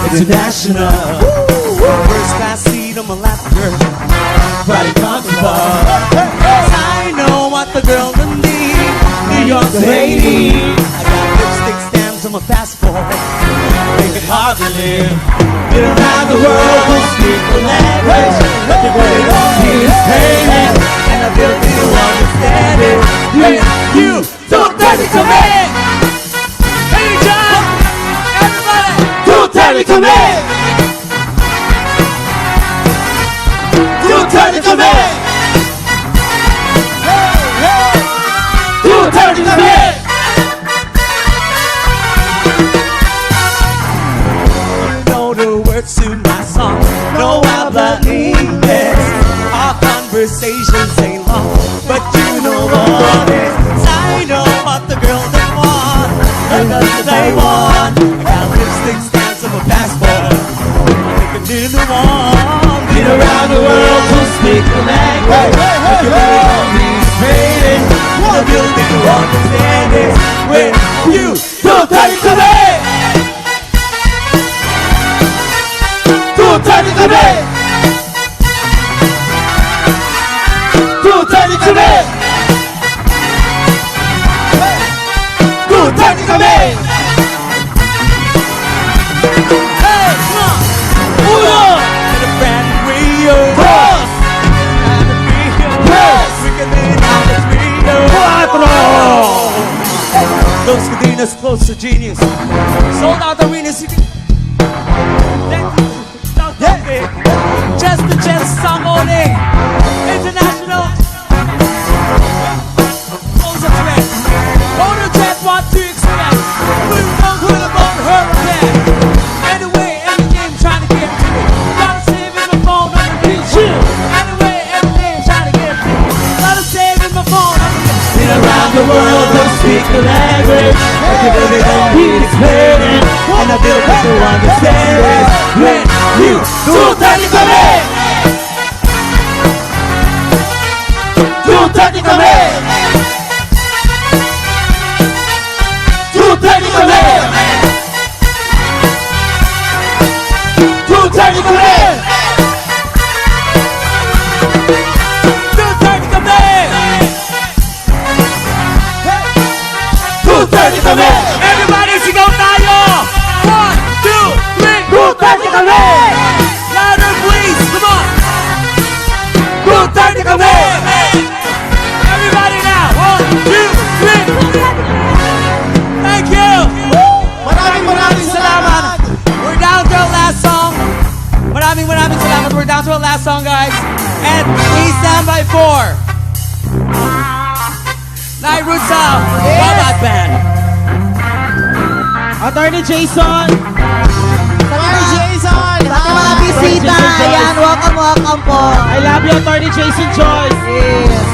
International. First class seat on my lap, girl. Body comfortable. I know what the girl will need. New York lady. I got lipstick stamps on my passport. Make it hard to live. Get around the world, don't speak the language. But the way it all is paying. And I feel you understand it. You don't tell it to me. Hey John, everybody, don't tell it to me. Don't tell it to me. Don't tell it to me. You know the words to my song. No habla English. Our conversations ain't long, but you know what it is. I know what the girls they want, the girls they want. I got lipstick stamps on my passport. I think I need the one. Get around the world to speak the language. Like you really don't need training. The building you understand it. When you don't tell it to me. Don't tell it to me. Don't tell it to me. Don't tell it to me. Hey, come on. Uno. And a brand new Rio. Dos. And a Rio. Tres. We can lean on the Rio. Cuatro. Those cadenas close to genius. Sold out arenas. You can. Just the chest song only. International. Close the threat. Hold the threat, what to expect? Put it on, put it on, hurricane. Anyway, every game trying to get to me. Gotta save in my phone on the beach. Anyway, every game trying to get to me. Gotta save in my phone on the beach. Been around the world, don't speak the language. Like you really don't need explaining. And I feel like you understand it. When you don't tell it to me. Don't tell it to me. Don't tell it to me. Don't tell it to me. Don't tell it to me. Don't tell it to me. Everybody sigaw tayo. 1, 2, 3. Don't tell it to me. Louder please, come on. Don't tell it to me. Everybody now. 1, 2, 3. Thank you. Maraming salamat. We're down to our last song. Maraming salamat. We're down to our last song, guys. And please stand by 4. Night Roots Out. Babat Band. Attorney Jason. Attorney Jason. Sa ating mga bisita, ayan, welcome po. I love you, Attorney Jason Joyce. Yes.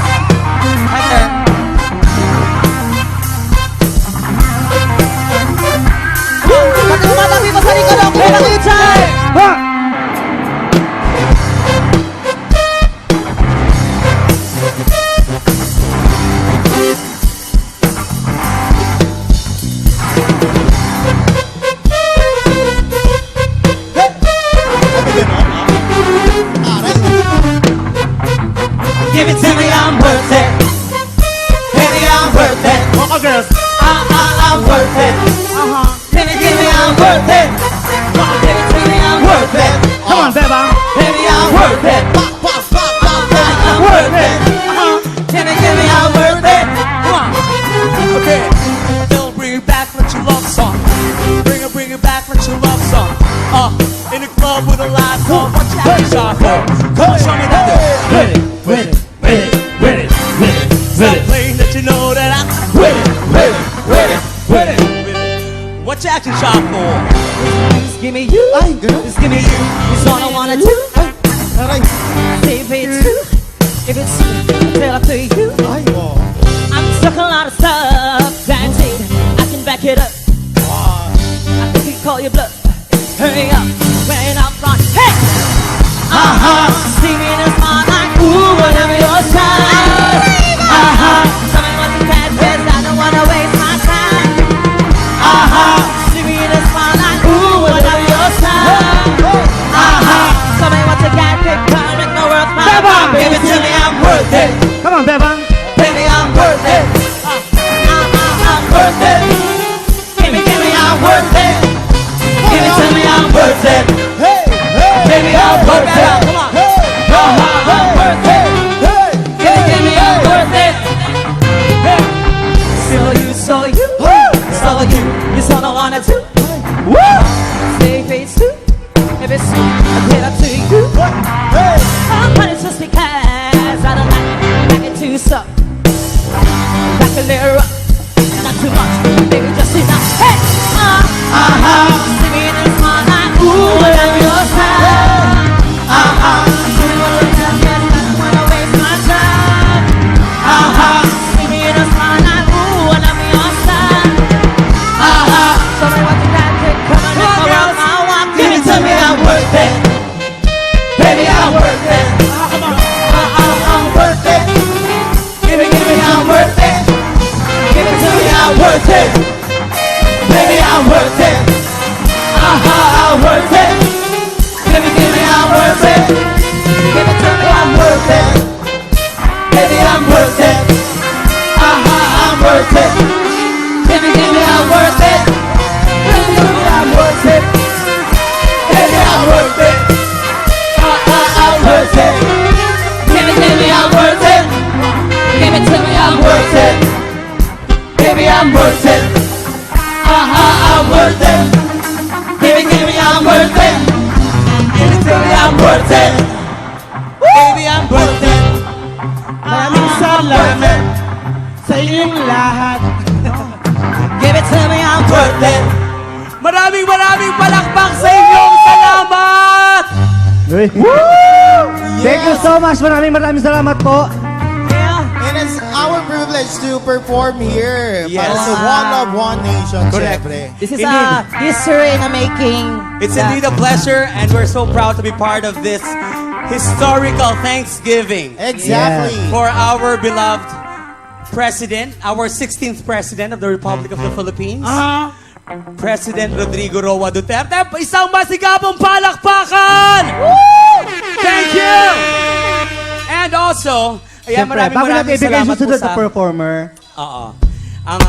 Pag lumatabi mo sa likod ako, nakita! Ha! Give it to me, I'm worth it. Baby, I'm worth it. Mga girls. I'm worth it. Baby, give me, I'm worth it. Come on, give it to me, I'm worth it. Come on, Beba. Baby, I'm worth it. I'm worth it. Baby, give me, I'm worth it. Come on. Okay. They'll bring it back, let your love song. Bring it back, let your love song. In a club with a live song. What you having shot for? Come on, show me that. With it. Stop playing that you know that I'm with it. What you acting sharp for? Just give me you. Just give me you. It's all I wanna do. Say if it's true. If it's true, tell it to you. I'm stuck a lot of stuff. Guaranteed, I can back it up. I can call you bluff. Hurry up, when I'm front. Hey! See me in a spotlight. Ooh, whatever your style. Tell me what you can best. I don't wanna waste my time. See me in a spotlight. Ooh, whatever your style. Baby, I'm worth it. I'm worth it. Baby, I'm worth it. Baby, I'm worth it. Baby, I'm worth it. I'm worth it. Give me, I'm worth it. Give it to me, I'm worth it. Baby, I'm worth it. I'm worth it. Give me, I'm worth it. Give it to me, I'm worth it. Baby, I'm worth it. Maraming salamat sa inyong lahat. Give it to me, I'm worth it. Maraming palakpak sa inyong salamat! Thank you so much. Maraming salamat po. And it's our privilege to perform here. Yes. Para sa One Love, One Nation, Correct. syempre. This is a history in the making. It's indeed a pleasure and we're so proud to be part of this historical Thanksgiving Exactly. for our beloved President, our 16th President of the Republic of the Philippines, President Rodrigo Roa Duterte. Isang masigabong palakpakan! Thank you! And also, ayan, Siyempre, bago natin ibigay salamat susunod po na performer. Oo. Ang,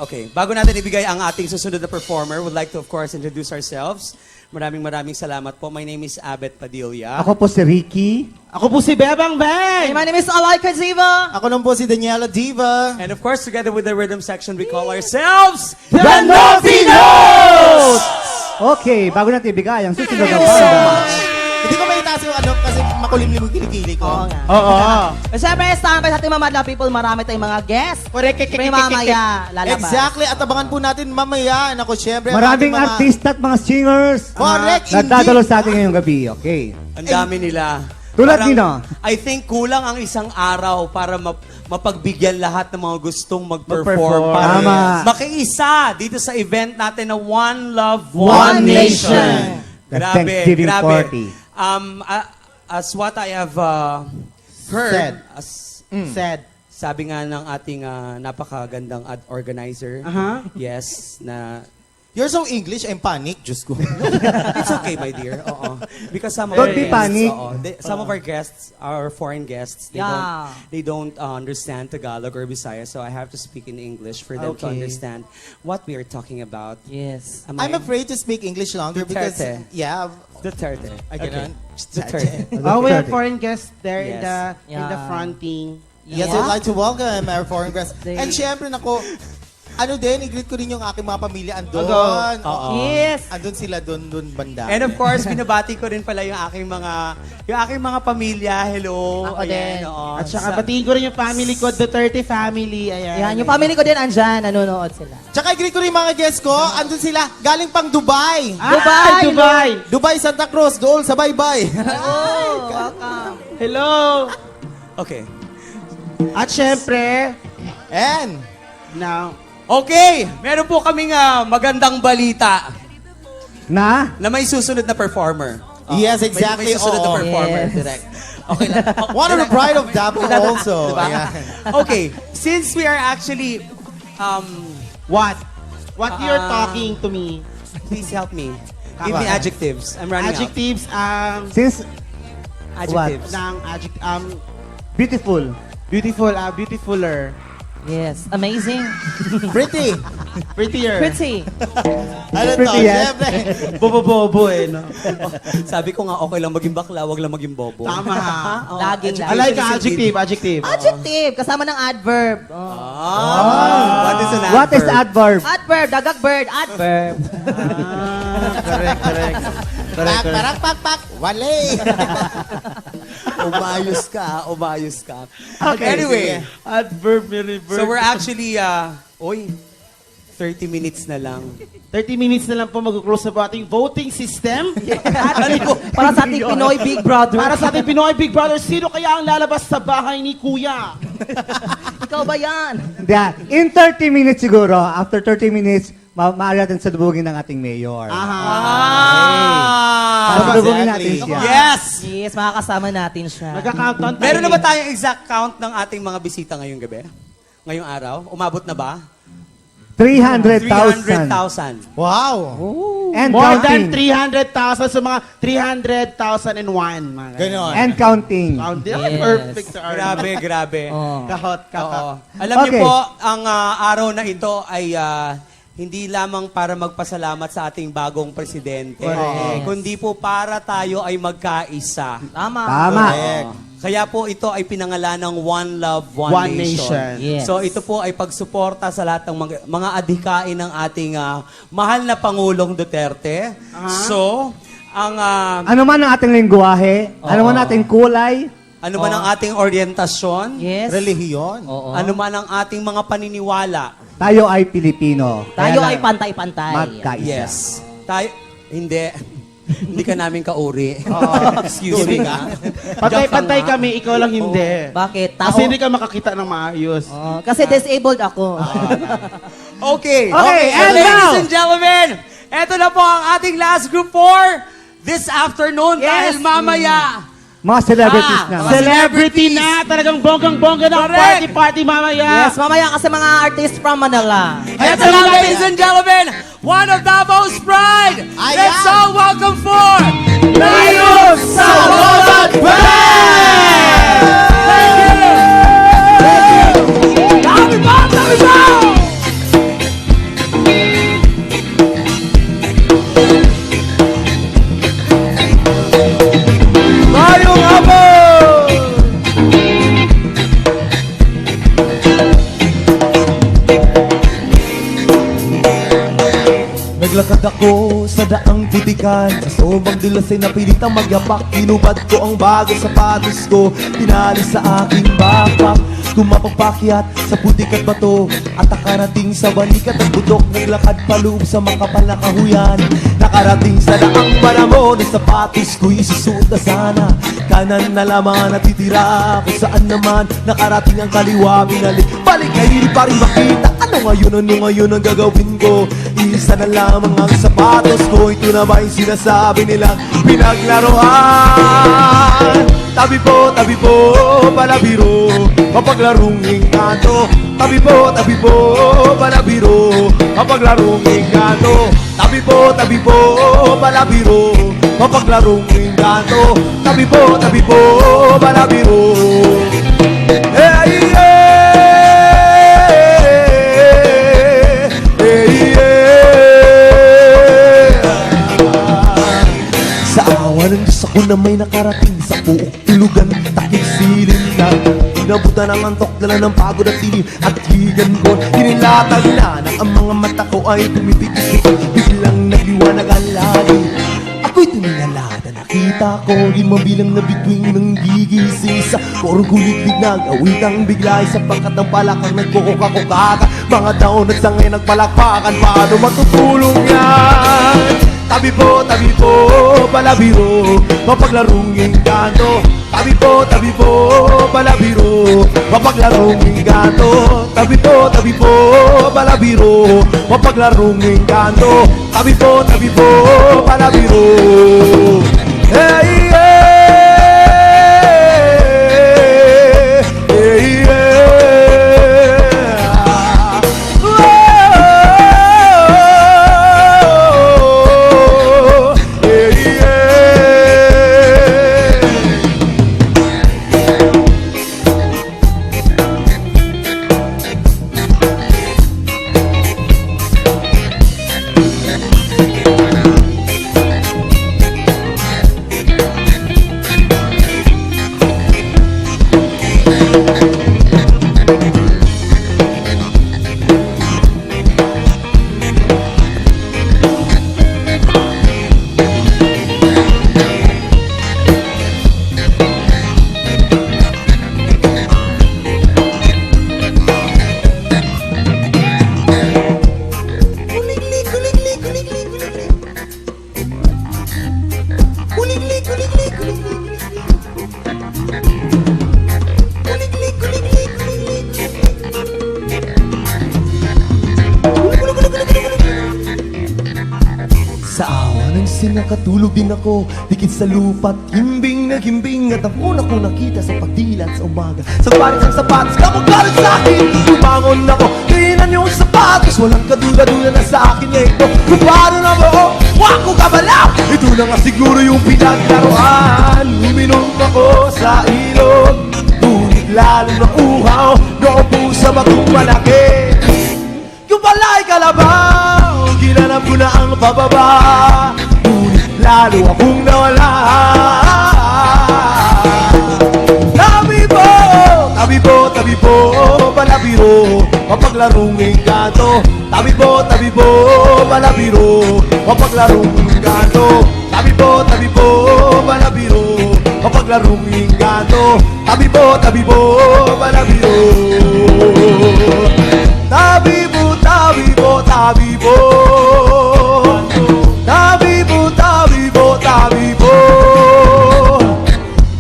okay, bago natin ibigay ang ating susunod na performer, would like to of course introduce ourselves. Maraming salamat po. My name is Abet Padilla. Ako po si Ricky. Ako po si Bebang Hey, Beng. my name is Alay Kaziva. Ako lang po si Daniela Diva. And of course, together with the rhythm section, we call ourselves The Naughty Notes! Okay, bago natin ibigay ang susunod na Thank you so banda. much. Hindi ko may itaas yung ano kasi makulimlim yung kilikili ko. Oo nga. Oo. Siyempre, standby sa ating mamadla people, marami tayong mga guests. May mamaya lalabas. Exactly. At abangan po natin mamaya. Ako, syempre. ang Maraming ating mga- artista at mga singers Correct, nagdadalo sa atin ngayong gabi. Okay. Ang dami nila. Tulad Parang, nino. I think kulang ang isang araw para mapagbigyan lahat ng mga gustong mag-perform. Mag-perform. Para Tama. makiisa dito sa event natin na One Love, One Nation. The Thanksgiving party. As what I have heard, Said. sabi nga ng ating napakagandang organizer, yes, na You're so English, I'm panic. Diyos ko. it's okay, my dear. Oo. Because some of Don't our be guests, panic. some of our guests, our foreign guests, Yeah. they don't understand Tagalog or Bisaya, so I have to speak in English for them to Okay. understand what we are talking about. Yes. Am I'm I- afraid to speak English longer because, Duterte. yeah, Duterte. I cannot. Duterte. Oh, we have foreign guests there Yes. in the Yeah. fronting. Yes, Yeah. I'd like to welcome our foreign guests. They- And syempre, nako, ano din, i-greet ko rin yung aking mga pamilya andun. Ando. Oo. Yes. Andun sila dun banda. And of course, binabati ko rin pala yung aking mga pamilya. Hello. Ako din. oo. At saka batiin ko rin yung family ko, Duterte family. Ayan. Yan, yung family ko din andyan, nanonood sila. Tsaka i-greet ko rin yung mga guests ko. Andun sila, galing pang Dubai. Ah, Dubai. Dubai, Santa Cruz, doon sa Bye-Bye. Oh, welcome. Hello. Okay. At syempre, And, now, Okay, meron po kaming magandang balita Na? na may susunod na performer. yes, exactly. May susunod na Oo. performer, Yes. direct. Okay lang. One of the pride of Dapo also. Diba? Ayan. Okay, since we are actually, what? What you're Ah. talking to me? please help me. Give me What? adjectives. I'm running Adjectives, Since out. Adjectives. ng adjective, beautiful. beautiful, beautifuler, Yes, amazing. Pretty. prettier, Pretty. Ano to? Pretty, yes. Siyempre. bobo-bobo eh, no? Sabi ko nga, okay lang maging bakla, wag lang maging bobo. Tama ha. Oo, Laging education I like is adjective, indeed- adjective. Adjective, kasama ng adverb. Oh. What is an What is adverb? Adverb, dagag bird, adverb. Correct. Pak, parak, pak, pak. Wale. Umayos ka. Okay, Anyway, Adverb, may reverb. so we're actually, 30 minutes na lang. 30 minutes na lang po mag-close na po ating voting system. Para sa ating Pinoy Big Brother. Para sa ating Pinoy Big Brother, sino kaya ang lalabas sa bahay ni Kuya? Ikaw ba yan? In 30 minutes siguro, after 30 minutes, maaari natin sadubugin ng ating mayor. Sadubugin natin siya. Yes! Yes, makakasama natin siya. Nagka-countdown tayo. Meron na ba tayong exact count ng ating mga bisita ngayong gabi? Ngayong araw? Umabot na ba? 300,000. 300,000. Wow. And More counting. than 300,000 sa mga 300,001. Mga Ganon. And counting. Counting. Yes. Perfect sa Grabe, grabe. Oh. Kahot, Oo. kahot. Alam niyo Okay. po, ang araw na ito ay hindi lamang para magpasalamat sa ating bagong presidente, Correct. kundi po para tayo ay magkaisa. Tama. Tama. Correct. Kaya po ito ay pinangalan ng One Love, One, One Nation. Nation. Yes. So ito po ay pagsuporta sa lahat ng mga adhikain ng ating mahal na Pangulong Duterte. So, ang Ano man ang ating lingwahe, ano man ating kulay, ano man ang ating orientasyon, Yes. Relihiyon. Oo. ano man ang ating mga paniniwala, tayo ay Pilipino. Tayo Kaya ay pantay-pantay. magkaisa. yes. Tayo, hindi. Hindi ka namin kauri. Excuse me ka. Pantay-pantay kami, ikaw lang hindi. Bakit? Tao? Kasi hindi ka makakita ng maayos. Oh, kasi disabled ako. Okay. Okay, and ladies now- and gentlemen, eto na po ang ating last group for this afternoon. Yes. Dahil mamaya, Mga celebrities na. Mga Celebrity na, talagang bonggang-bongga na ang Correct. party-party mamaya. Yes, mamaya kasi mga artist from Manila. eto na ladies and gentlemen, one of Davo's pride. Ayan. Let's all welcome for Lion sa Walnut Band! Dami ba? Dami ba? Mayong hapon! Naglakad ako sa daang putikan. Sa sobrang dilas ay napilitang magyapak. Tinubad ko ang bago sapatos ko. Pinali sa aking backpack. Tumapagpakyat sa putik at bato. At nakarating sa balikat at butok. Naglakad paloob sa makapal na kahuyan. Nakarating sa daang panahon. Ang sapatos ko'y isusuot na sana. Kanan na lamang natitira. Kung saan naman nakarating ang kaliwa. Binalik, balik ay hindi pa rin makita. Ano ngayon ang gagawin ko? Isa na lamang ang sapatos ko. Ito na ba yung sinasabi nilang pinaglaruan? Tabi po, palabiro. Mapaglarong engkanto. Tabi po, palabiro. Mapaglarong engkanto. Tabi po, palabiro. Mapaglarong engkanto. Tabi po, palabiro. Hey, sa awa ng Diyos ako na may nakarating sa puok tulugan, takip silin lang. Inabutan ang antok, dala ng pagod at tinig at higan ko. Hinilatag na ang mga mata ko ay tumitikis. Biglang nagliwanag ang langit. Ako'y tumingalada, nakita ko limang bilang na bituing ng gigising sa korong kuliglig nag-awitang bigla sapagkat ang palakang nagkukukakukaka. Mga taon at sangay nagpalakpakan, paano matutulong yan? Tabi po, palabiro, mapaglarong engkanto. Tabi po, palabiro, mapaglarong engkanto. Tabi po, palabiro, mapaglarong engkanto. Tabi po, palabiro. Hey, hey, Sa awa ng sinakatulog din ako, dikit sa lupa't himbing naghimbing at ako na kung nakita sa pagdilat sa umaga. Sa baris ang sapatos, kamagalit sa akin. Bumangon ako, tingnan yung sapatos. Walang kadula-dula na sa akin ngayon ito. Kung paano na mo, wako kabalaw. Ito na nga siguro yung pinaglaruan. Uminom ako sa ilog, ngunit lalo na uhaw. Naupo sa batong malaki. Yung pala'y kalabaw, ginanap ko na ang pababa. Ngunit lalo akong nawala. Tabi po, palabiro, mapaglarong engkanto. Tabi po, palabiro, mapaglarong engkanto. Tabi po, palabiro, mapaglarong engkanto. Tabi po, palabiro. Tabi po, tabi po, tabi po. Tabi po, tabi po, tabi po.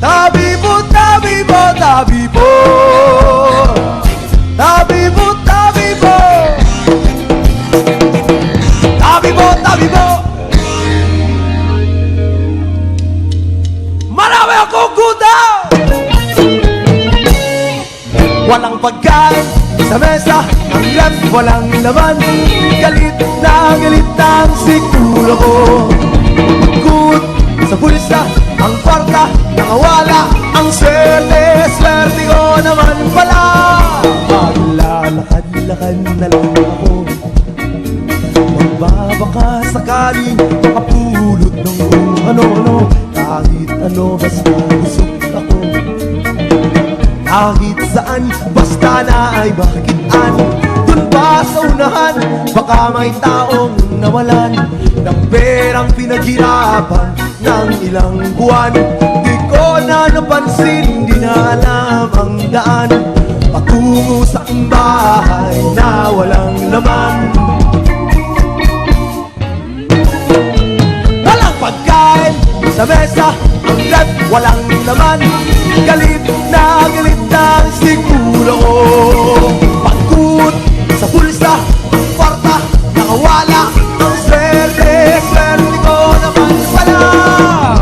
Tabi po, tabi po, tabi po. Tabi po, tabi po. Tabi po, tabi po. Marami akong gudaw. Walang pagkain sa mesa, ang ref walang laman. Galit ang sikuro ko. Good sa bulsa, ang parta, nakawala. Ang swerte ko naman pala. Maglalakad-lakad na lang ako. Magbabaka sakaling makapulot ng kung ano-ano. Kahit ano, basta busog ako. Kahit saan, basta na ay makikitaan. Dun ba sa unahan, baka may taong nawalan ng perang pinaghirapan ng ilang buwan. Di ko na napansin, di na alam ang daan patungo sa bahay na walang laman. Walang pagkain sa mesa, ang ref walang laman. Galit ang siguro ko. Pagkut sa pulsa, ang kwarta, nakawala. Ang swerte ko naman pala.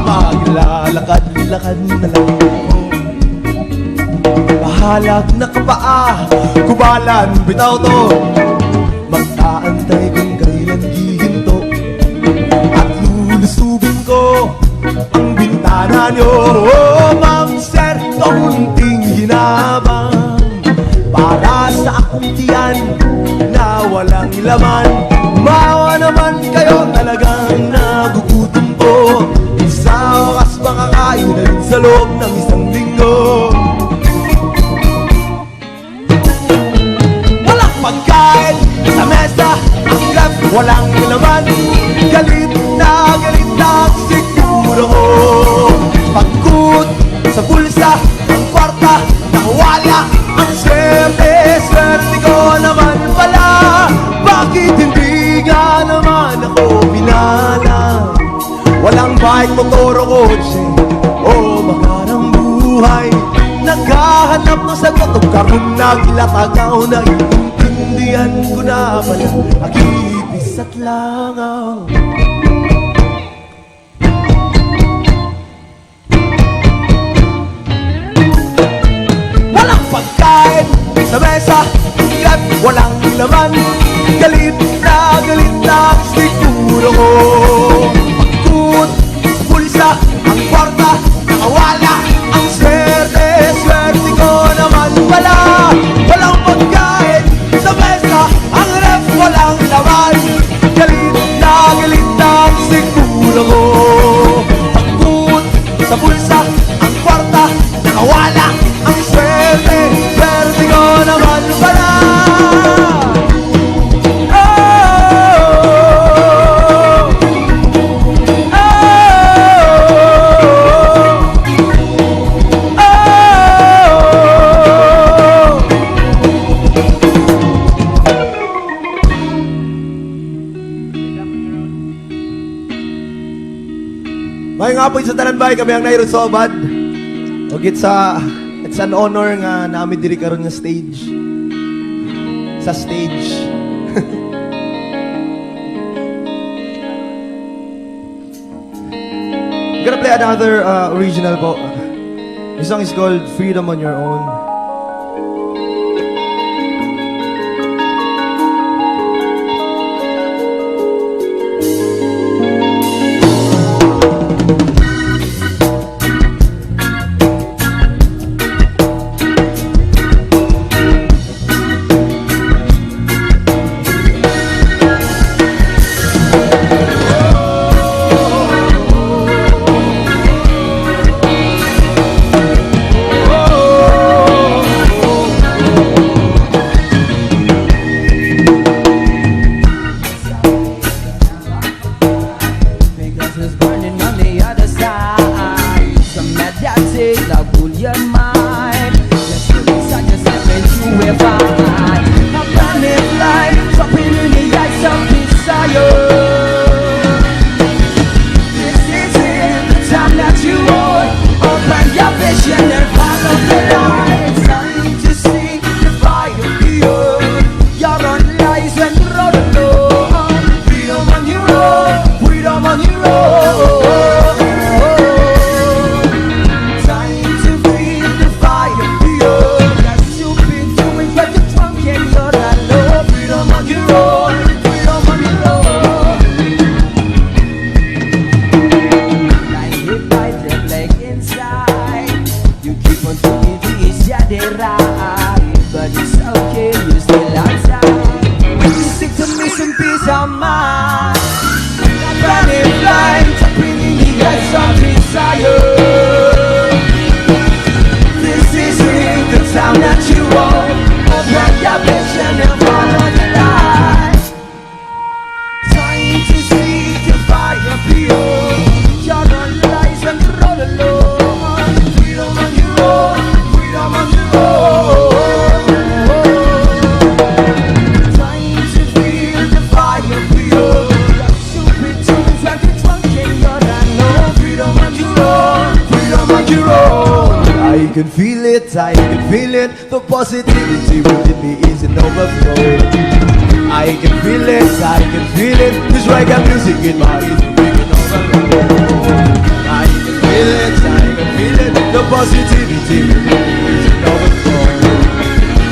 Maglalakad-lakad na lang ako. Bahalag na kapaa, kubalan, bitaw to. Mag-aantay kung kailan gihinto. At lulusubin ko ang bintana nyo. Ma'am sir, kaunting hinabang para sa akong tiyan na walang laman. Maawa naman kayo, talagang nagugutom ko. Isa wakas makakain na rin sa loob ng isang linggo. Walang pagkain sa mesa, ang ref walang laman. Galit ang siguro ko. Pagkut sa bulsa, ang kwarta, nakawala. Ang swerte ko naman pala. Bakit hindi nga naman ako pinala? Walang bike, motor o kotse o makarang buhay. Naghahanap ng sagot o karong naglatagaw na iintindihan ko na pala. Akibis at langaw. Walang pagkain sa mesa, at walang laman. Galit ang siguro ko. Pagkut sa pulsa, ang kwarta, nakawala. Ang swerte ko naman pala. Walang pagkain sa mesa, ang ref walang laman. Galit ang siguro ko. Pagkut sa pulsa, ang kwarta, nakawala. Ang swerte ko naman pala. May nga po sa Talanbay, kami ang Nairo Sobad. O it's an honor nga namin diri karon nga stage. Sa stage. gonna play another original po. This song is called Freedom on Your Own. Because it's burning on the other side. Some meditate, love cool your mind. Just release such a step into a fight. A planet light, dropping in the eyes of desire. This is it, the time that you want. Open your vision and follow the light. Time to see the fire beyond. Your own lies when you roll alone. Freedom on your own, freedom on your own. Time to feel the fire beyond. That you've been doing when you're drunk and you're alone. Freedom on your own, freedom on your own. Like hit by the leg inside. You keep on doing this, yeah, they right. But it's okay, you're still outside. You stick to me some peace of mind. Running blind, jumping in the eyes of desire. This is it, the time that you want. Open your vision and follow the light. Time to see the fire beyond. Your own lies and roll alone. Freedom on your own, freedom on your own. Time to feel the fire beyond. Stupid tunes like you're drunk and you're alone. Freedom on your own, freedom on your own. I can feel it, I can feel it. The positivity within me is an overflow. I can feel it, I can feel it. This reggae music in my ears is bringing overflow. I can feel it, I can feel it. The positivity within me is an overflow.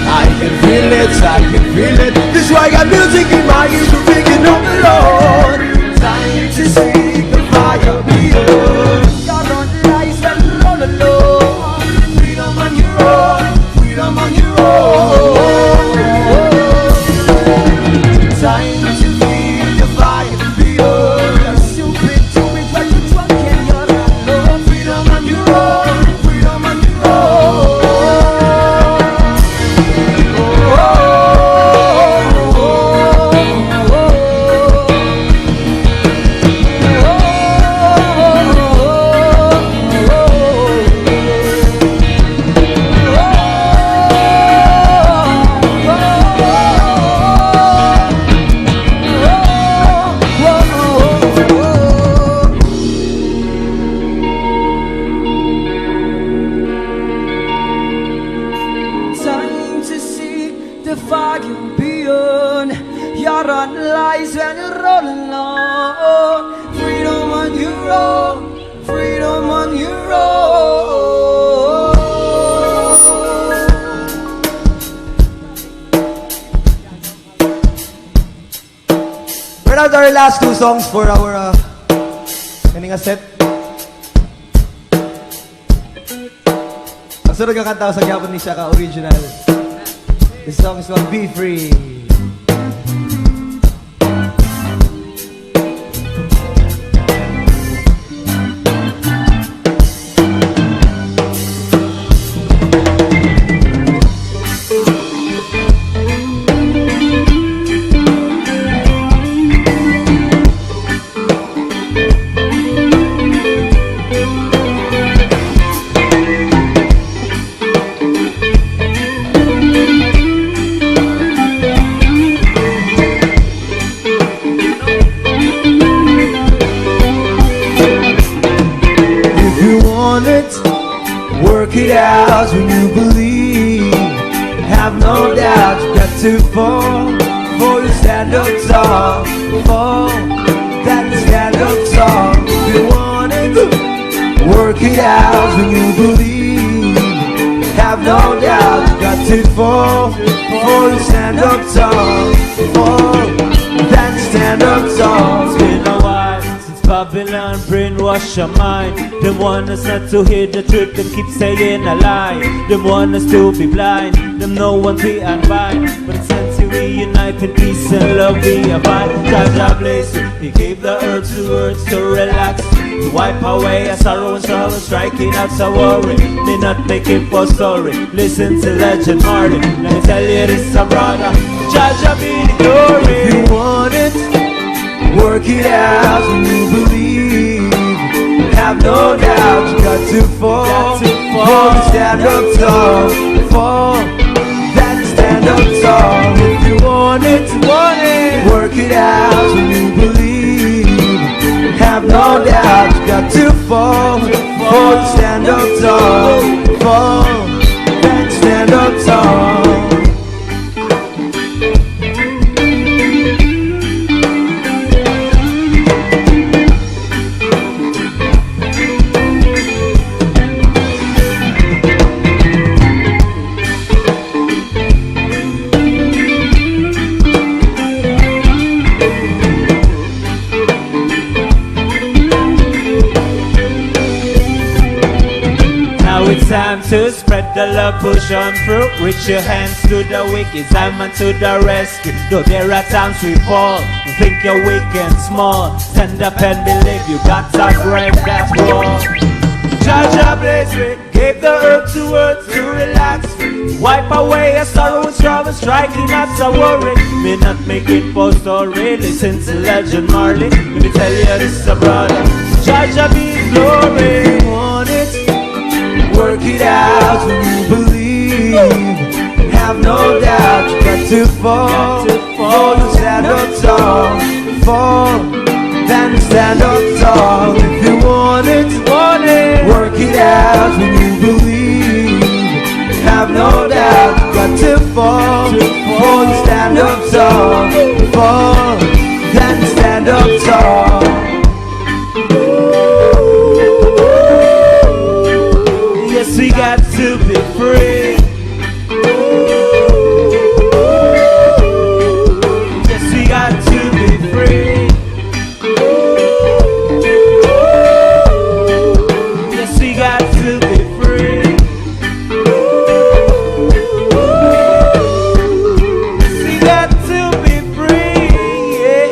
I can feel it, I can feel it. This reggae music in my ears is bringing overflow. Time to see the fire beyond. Your own lies and roll alone. Freedom on your own, freedom on your own. Time to feel the fire beyond. Stupid, stupid, when you're drunk and you're alone. Freedom on your own, freedom on your own. Time to see the fire beyond. Your own lies when you're rolling along. Freedom on your own, freedom on your own. Right out our last two songs for our kaninga set. Ang sunod nga kanta ko sa gyapon ni siya ka original. This song is called Be Free. Work it out when you believe. Have no doubt you got to fall before you stand up tall. Fall, then stand up tall. If you want it, Work it out when you believe. Have no doubt, you got to fall for the stand up tall. Fall, then stand up tall. It's been a while since Babylon brainwash your mind. Them want us not to hear the truth, them keep saying a lie. Them want us to be blind, them no one we unbind. But since we reunite in peace and love we abide. Jaja bless you, he gave the earth to words to relax, to wipe away a sorrow and trouble, striking out so worry. May not make it for story. Listen to Legend Marley. Let me tell you this, brother. Jaja be the glory. If you want it, work it out when you believe. Have no doubt, you got to fall. For the stand up tall. Fall, then stand up tall. If you want it, work it out when you believe. Have no doubt, you got to fall. For the stand up tall. Fall, then stand up tall. It's time to spread the love, push on through. Reach your hands to the wicked, Simon to the rescue. Though there are times we fall, we think you're weak and small. Stand up and believe you got to break that wall. Jaja bless me, gave the earth to words to relax. Wipe away a sorrow and trouble, striking out so worry. May not make it for story, listen to Legend Marley. Let me tell you this, brother. Jaja be glory. You want it, work it out when you believe. Have no doubt, you got to fall. For the stand up tall. Fall, then stand up tall. If you want it, work it out when you believe. Have no doubt, you got to fall. For the stand up tall. Fall, then stand up tall. Yes, we got to be free. Yes, we got to be free. Yes, we got to be free. Yes, we got to be free. Yeah.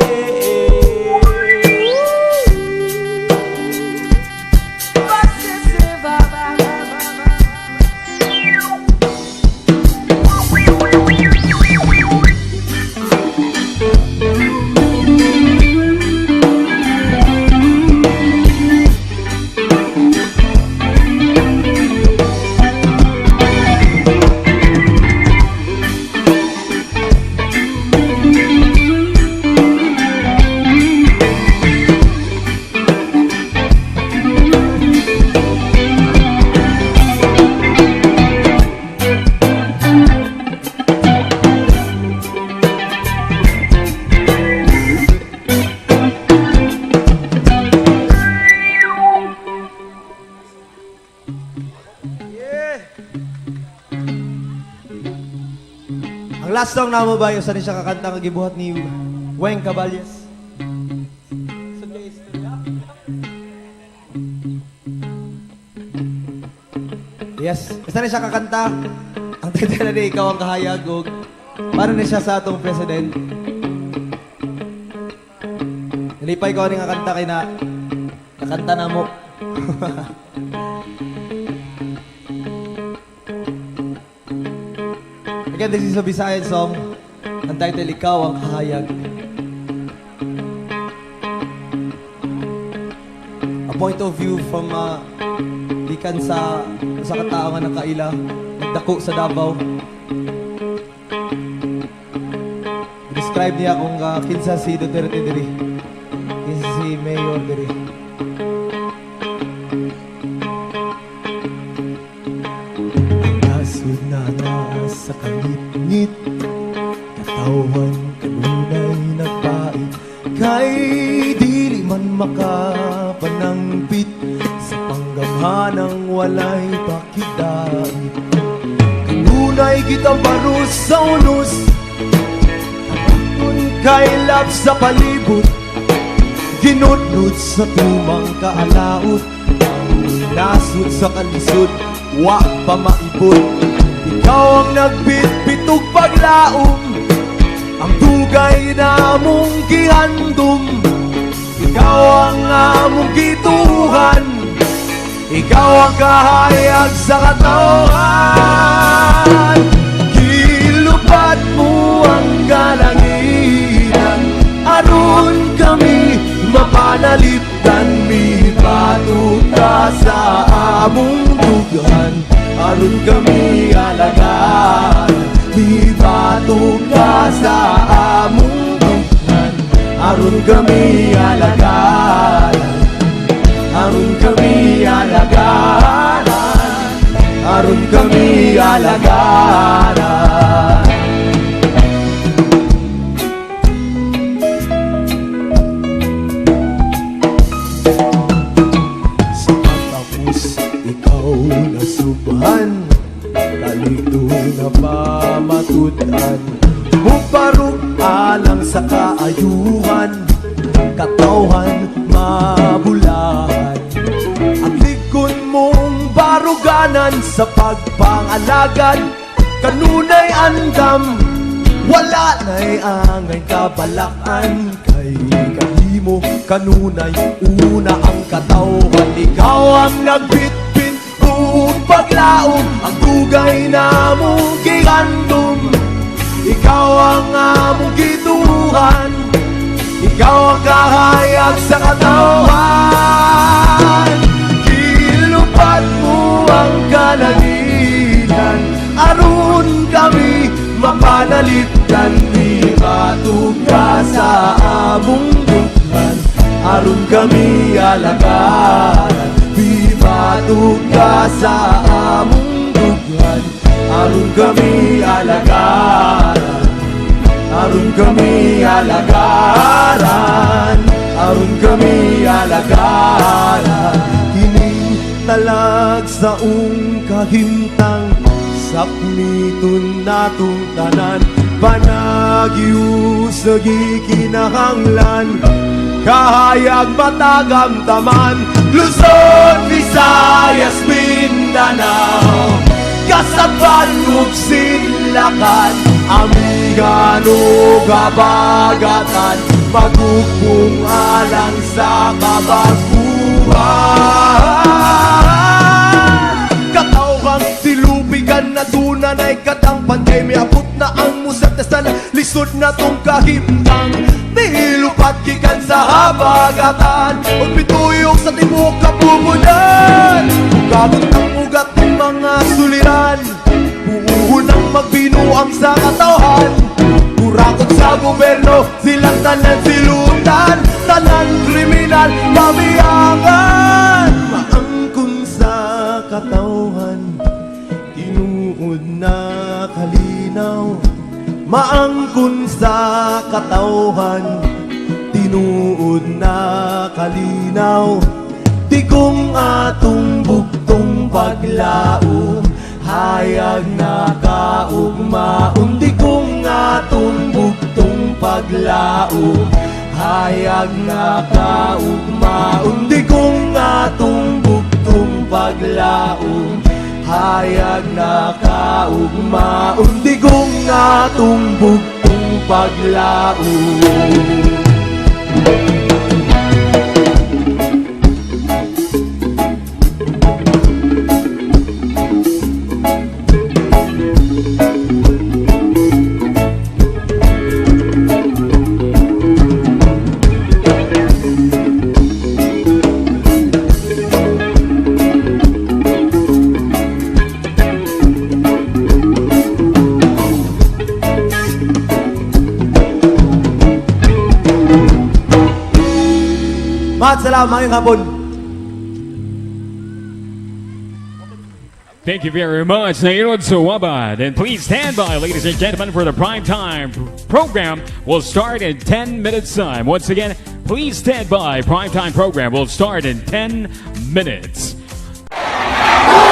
Ang last song na mo ba, sa siya kakanta nga gibuhat ni Weng Caballes? Yes, isa na siya kakanta. Ang title na ikaw ang kahayag og para na siya sa atong president. Nalipay ko nga kanta kay na kakanta na mo. Again, this is a Visayan song. Ang title, Ikaw ang Kahayag. A point of view from ikan sa katao nga nakaila, nagdako sa Davao. Describe niya kung kinsa si Duterte diri. Kinsa si Mayor diri. Nasud na sa kangit-ngit, katawan kanunay nagpait, kay dili man makapanangpit sa panggamhanan Hanang walay pakidait Kanunay kitang barus sa unos Kapatun kailap sa palibot Ginudnud sa tumang kaalaot Nasud sa kalisod Wa pa maibot Ikaw ang nagbitbitog paglaom Ang tugay na mong gihandom Ikaw ang among gituhan Ikaw ang kahayag sa katawan Gilupat mo ang kalangitan Aron kami mapanalipdan Mi batok ka sa among dugan Aron kami alagaan Mi batok ka sa among dugan Aron kami alagaan Aron kami alagaan Aron kami alagaan Sa pagtapos ikaw nasubhan Kalito na pamatudan Muparok alang sa kaayuhan Katawhan mabulahan Ang likod mong baruganan Sa pagpangalagad Kanunay andam Wala na'y angay kabalakan Kay kahimo kanunay Una ang katawhan Ikaw ang nagbitbit Kung paglaom Ang tugay na mong gihandom Ikaw ang among gituhan Ikaw ang kahayag sa katawan Gilupat mo ang kalangitan Aron kami mapanalipdan Di batok ka sa among dugan Aron kami alagaan Di batok ka sa among dugan Aron kami alagaan Aron kami alagaran Aron kami alagaran Kining talag sa kahimtang Sakmitun natong tanan Panagyu sa gikinahanglan Kahayag matagamtaman Luzon, Visayas, Mindanao Kasaban ug Silakan Amigano kabagatan Magugpong alang sa kabaguhan Katawang tilubigan na tunan ay katang pantay May abot na ang musat na sana Lisod na tong kahimtang Nilupat kikan sa habagatan Huwag pituyok sa tibok kapupunan Ugagot ang ugat ng mga suliran Buunang magbinuang sa katawhan Kurakot sa gobyerno Silang tanan silutan Tanan kriminal Pabiyangan Maangkon sa katawhan Tinuod na kalinaw Maangkon sa katawhan Tinuod na kalinaw Di kong atong buktong paglaom Hayag na kaugmaon Di kong atong buktong paglaom Hayag na kaugmaon Di kong atong buktong paglaom Hayag na kaugmaon Di kong atong buktong paglaom Salamat, ngayong hapon. Thank you very much, Nairod Suwabad. And please stand by, ladies and gentlemen, for the primetime program will start in 10 minutes time. Once again, please stand by. Primetime program will start in 10 minutes. Oh,